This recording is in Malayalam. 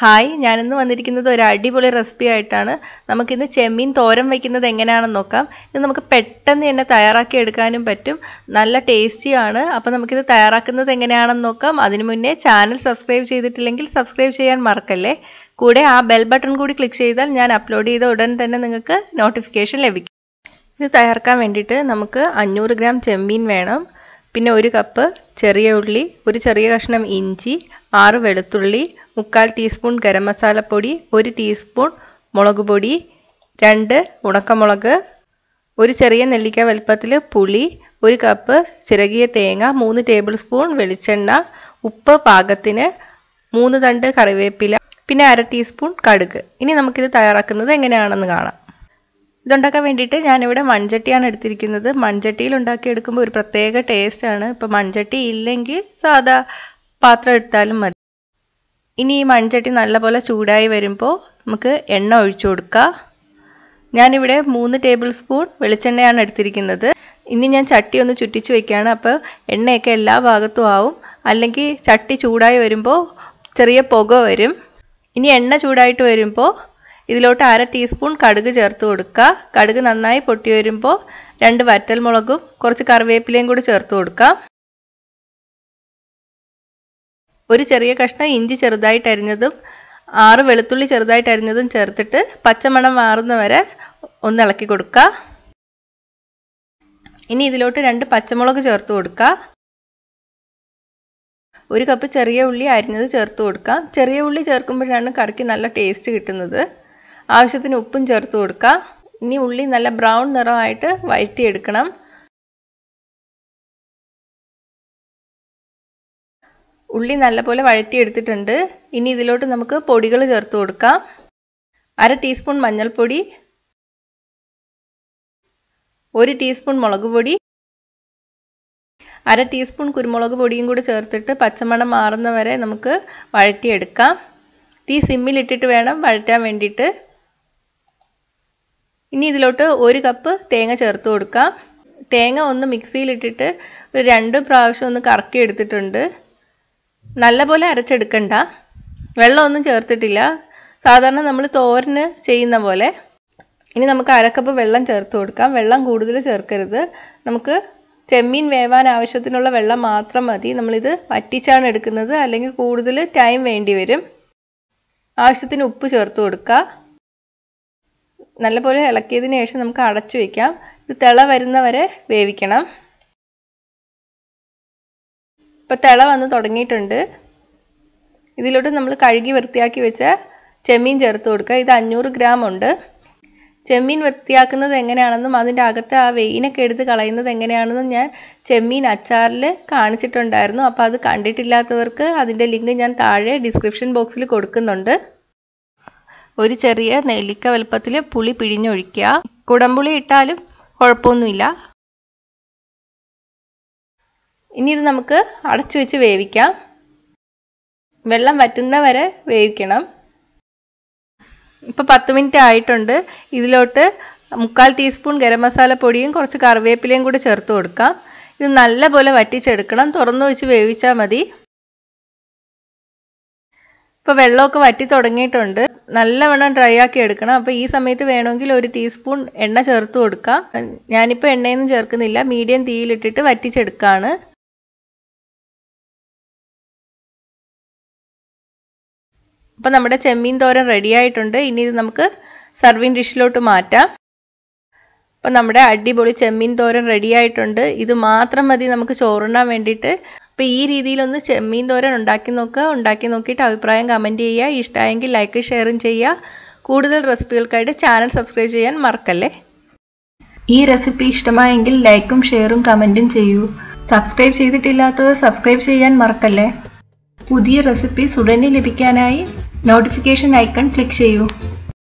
ഹായ്, ഞാനിന്ന് വന്നിരിക്കുന്നത് ഒരു അടിപൊളി റെസിപ്പി ആയിട്ടാണ്. നമുക്കിന്ന് ചെമ്മീൻ തോരൻ വയ്ക്കുന്നത് എങ്ങനെയാണെന്ന് നോക്കാം. ഇത് നമുക്ക് പെട്ടെന്ന് തന്നെ തയ്യാറാക്കി എടുക്കാനും പറ്റും. നല്ല ടേസ്റ്റിയാണ്. അപ്പോൾ നമുക്കിത് തയ്യാറാക്കുന്നത് എങ്ങനെയാണെന്ന് നോക്കാം. അതിനു മുന്നേ ചാനൽ സബ്സ്ക്രൈബ് ചെയ്തിട്ടില്ലെങ്കിൽ സബ്സ്ക്രൈബ് ചെയ്യാൻ മറക്കല്ലേ. കൂടെ ആ ബെൽ ബട്ടൺ കൂടി ക്ലിക്ക് ചെയ്താൽ ഞാൻ അപ്ലോഡ് ചെയ്ത ഉടൻ തന്നെ നിങ്ങൾക്ക് നോട്ടിഫിക്കേഷൻ ലഭിക്കും. ഇത് തയ്യാറാക്കാൻ വേണ്ടിയിട്ട് നമുക്ക് 500 ഗ്രാം ചെമ്മീൻ വേണം. പിന്നെ 1 കപ്പ് ചെറിയ ഉള്ളി, ഒരു ചെറിയ കഷ്ണം ഇഞ്ചി, 6 വെളുത്തുള്ളി, 3/4 ടീസ്പൂൺ ഗരം മസാലപ്പൊടി, 1 ടീസ്പൂൺ മുളക് പൊടി, 2 ഉണക്കമുളക്, ഒരു ചെറിയ നെല്ലിക്ക വലുപ്പത്തിൽ പുളി, 1 കപ്പ് ചിരകിയ തേങ്ങ, 3 ടേബിൾ സ്പൂൺ വെളിച്ചെണ്ണ, ഉപ്പ് പാകത്തിന്, 3 തണ്ട് കറിവേപ്പില, പിന്നെ 1/2 ടീസ്പൂൺ കടുക്. ഇനി നമുക്കിത് തയ്യാറാക്കുന്നത് എങ്ങനെയാണെന്ന് കാണാം. ഇതുണ്ടാക്കാൻ വേണ്ടിയിട്ട് ഞാനിവിടെ മൺചട്ടിയാണ് എടുത്തിരിക്കുന്നത്. മൺചട്ടിയിൽ ഉണ്ടാക്കിയെടുക്കുമ്പോൾ ഒരു പ്രത്യേക ടേസ്റ്റാണ്. ഇപ്പോൾ മൺചട്ടി ഇല്ലെങ്കിൽ സാധാ പാത്രം എടുത്താലും മതി. ഇനി ഈ മൺചട്ടി നല്ലപോലെ ചൂടായി വരുമ്പോൾ നമുക്ക് എണ്ണ ഒഴിച്ചു കൊടുക്കുക. ഞാനിവിടെ 3 ടേബിൾ സ്പൂൺ വെളിച്ചെണ്ണയാണ് എടുത്തിരിക്കുന്നത്. ഇനി ഞാൻ ചട്ടി ഒന്ന് ചുറ്റിച്ച് വയ്ക്കുകയാണ്. അപ്പോൾ എണ്ണയൊക്കെ എല്ലാ ഭാഗത്തും ആവും. അല്ലെങ്കിൽ ചട്ടി ചൂടായി വരുമ്പോൾ ചെറിയ പുക വരും. ഇനി എണ്ണ ചൂടായിട്ട് വരുമ്പോൾ ഇതിലോട്ട് 1/2 ടീസ്പൂൺ കടുക് ചേർത്ത് കൊടുക്കുക. കടുക് നന്നായി പൊട്ടി വരുമ്പോൾ 2 വറ്റൽമുളകും കുറച്ച് കറിവേപ്പിലയും കൂടി ചേർത്ത് കൊടുക്കാം. ഒരു ചെറിയ കഷ്ണം ഇഞ്ചി ചെറുതായിട്ട് അരിഞ്ഞതും 6 വെളുത്തുള്ളി ചെറുതായിട്ട് അരിഞ്ഞതും ചേർത്തിട്ട് പച്ചമണം മാറുന്നവരെ ഒന്ന് ഇളക്കി കൊടുക്കുക. ഇനി ഇതിലോട്ട് 2 പച്ചമുളക് ചേർത്ത് കൊടുക്കുക. 1 കപ്പ് ചെറിയ ഉള്ളി അരിഞ്ഞത് ചേർത്ത് കൊടുക്കാം. ചെറിയ ഉള്ളി ചേർക്കുമ്പോഴാണ് കറിക്ക് നല്ല ടേസ്റ്റ് കിട്ടുന്നത്. ആവശ്യത്തിന് ഉപ്പും ചേർത്ത് കൊടുക്കുക. ഇനി ഉള്ളി നല്ല ബ്രൗൺ നിറമായിട്ട് വഴറ്റിയെടുക്കണം. ഉള്ളി നല്ലപോലെ വഴറ്റിയെടുത്തിട്ടുണ്ട്. ഇനി ഇതിലോട്ട് നമുക്ക് പൊടികൾ ചേർത്ത് കൊടുക്കാം. 1/2 ടീസ്പൂൺ മഞ്ഞൾപ്പൊടി, 1 ടീസ്പൂൺ മുളക് പൊടി, 1/2 ടീസ്പൂൺ കുരുമുളക് പൊടിയും കൂടി ചേർത്തിട്ട് പച്ചമണം മാറുന്നവരെ നമുക്ക് വഴറ്റിയെടുക്കാം. തീ സിമ്മിലിട്ടിട്ട് വേണം വഴറ്റാൻ വേണ്ടിയിട്ട്. ഇനി ഇതിലോട്ട് 1 കപ്പ് തേങ്ങ ചേർത്ത് കൊടുക്കാം. തേങ്ങ ഒന്ന് മിക്സിയിലിട്ടിട്ട് ഒരു 2 പ്രാവശ്യം ഒന്ന് കറക്കി എടുത്തിട്ടുണ്ട്. നല്ലപോലെ അരച്ചെടുക്കണ്ട. വെള്ളമൊന്നും ചേർത്തിട്ടില്ല. സാധാരണ നമ്മൾ തോരന് ചെയ്യുന്ന പോലെ. ഇനി നമുക്ക് 1/2 കപ്പ് വെള്ളം ചേർത്ത് കൊടുക്കാം. വെള്ളം കൂടുതൽ ചേർക്കരുത്. നമുക്ക് ചെമ്മീൻ വേവാൻ ആവശ്യത്തിനുള്ള വെള്ളം മാത്രം മതി. നമ്മളിത് വറ്റിച്ചാണ് എടുക്കുന്നത്. അല്ലെങ്കിൽ കൂടുതൽ ടൈം വേണ്ടി വരും. ആവശ്യത്തിന് ഉപ്പ് ചേർത്ത് കൊടുക്കുക. നല്ലപോലെ ഇളക്കിയതിന് ശേഷം നമുക്ക് അടച്ചു വയ്ക്കാം. ഇത് തിള വരുന്നവരെ വേവിക്കണം. ഇപ്പോൾ തിള വന്ന് തുടങ്ങിയിട്ടുണ്ട്. ഇതിലോട്ട് നമ്മൾ കഴുകി വൃത്തിയാക്കി വെച്ച ചെമ്മീൻ ചേർത്ത് കൊടുക്കുക. ഇത് 500 ഗ്രാം ഉണ്ട്. ചെമ്മീൻ വൃത്തിയാക്കുന്നത് എങ്ങനെയാണെന്നും അതിൻ്റെ അകത്തെ ആ വെയിനൊക്കെ എടുത്ത് കളയുന്നത് എങ്ങനെയാണെന്നും ഞാൻ ചെമ്മീൻ അച്ചാറിൽ കാണിച്ചിട്ടുണ്ടായിരുന്നു. അപ്പോൾ അത് കണ്ടിട്ടില്ലാത്തവർക്ക് അതിൻ്റെ ലിങ്ക് ഞാൻ താഴെ ഡിസ്ക്രിപ്ഷൻ ബോക്സിൽ കൊടുക്കുന്നുണ്ട്. ഒരു ചെറിയ നെല്ലിക്ക വലുപ്പത്തിൽ പുളി പിഴിഞ്ഞൊഴിക്കുക. കുടംപുളി ഇട്ടാലും കുഴപ്പമൊന്നുമില്ല. ഇനി ഇത് നമുക്ക് അടച്ചു വെച്ച് വേവിക്കാം. വെള്ളം വറ്റുന്നവരെ വേവിക്കണം. ഇപ്പോൾ 10 മിനിറ്റ് ആയിട്ടുണ്ട്. ഇതിലോട്ട് 3/4 ടീസ്പൂൺ ഗരം മസാലപ്പൊടിയും കുറച്ച് കറിവേപ്പിലയും കൂടി ചേർത്ത് കൊടുക്കാം. ഇത് നല്ലപോലെ വറ്റിച്ചെടുക്കണം. തുറന്നു വെച്ച് വേവിച്ചാൽ മതി. ഇപ്പോൾ വെള്ളമൊക്കെ വറ്റി തുടങ്ങിയിട്ടുണ്ട്. നല്ലവണ്ണം ഡ്രൈ ആക്കി എടുക്കണം. അപ്പോൾ ഈ സമയത്ത് വേണമെങ്കിൽ 1 ടീസ്പൂൺ എണ്ണ ചേർത്ത് കൊടുക്കാം. ഞാനിപ്പോൾ എണ്ണയൊന്നും ചേർക്കുന്നില്ല. മീഡിയം തീയിലിട്ടിട്ട് വറ്റിച്ചെടുക്കുകയാണ്. അപ്പോൾ നമ്മുടെ ചെമ്മീൻ തോരൻ റെഡി ആയിട്ടുണ്ട്. ഇനി ഇത് നമുക്ക് സർവിങ് ഡിഷിലോട്ട് മാറ്റാം. അപ്പോൾ നമ്മുടെ അടിപൊളി ചെമ്മീൻ തോരൻ റെഡി ആയിട്ടുണ്ട്. ഇത് മാത്രം മതി നമുക്ക് ചോറുണ്ണാൻ വേണ്ടിയിട്ട്. അപ്പോൾ ഈ രീതിയിലൊന്ന് ചെമ്മീൻ തോരൻ ഉണ്ടാക്കി നോക്കുക. ഉണ്ടാക്കി നോക്കിയിട്ട് അഭിപ്രായം കമൻറ്റ് ചെയ്യുക. ഇഷ്ടമായെങ്കിൽ ലൈക്ക് ഷെയറും ചെയ്യുക. കൂടുതൽ റെസിപ്പികൾക്കായിട്ട് ചാനൽ സബ്സ്ക്രൈബ് ചെയ്യാൻ മറക്കല്ലേ. ഈ റെസിപ്പി ഇഷ്ടമായെങ്കിൽ ലൈക്കും ഷെയറും കമൻറ്റും ചെയ്യൂ. സബ്സ്ക്രൈബ് ചെയ്തിട്ടില്ലാത്തവർ സബ്സ്ക്രൈബ് ചെയ്യാൻ മറക്കല്ലേ. പുതിയ റെസിപ്പീസ് ഉടനെ ലഭിക്കാനായി നോട്ടിഫിക്കേഷൻ ഐക്കൺ ക്ലിക്ക് ചെയ്യൂ.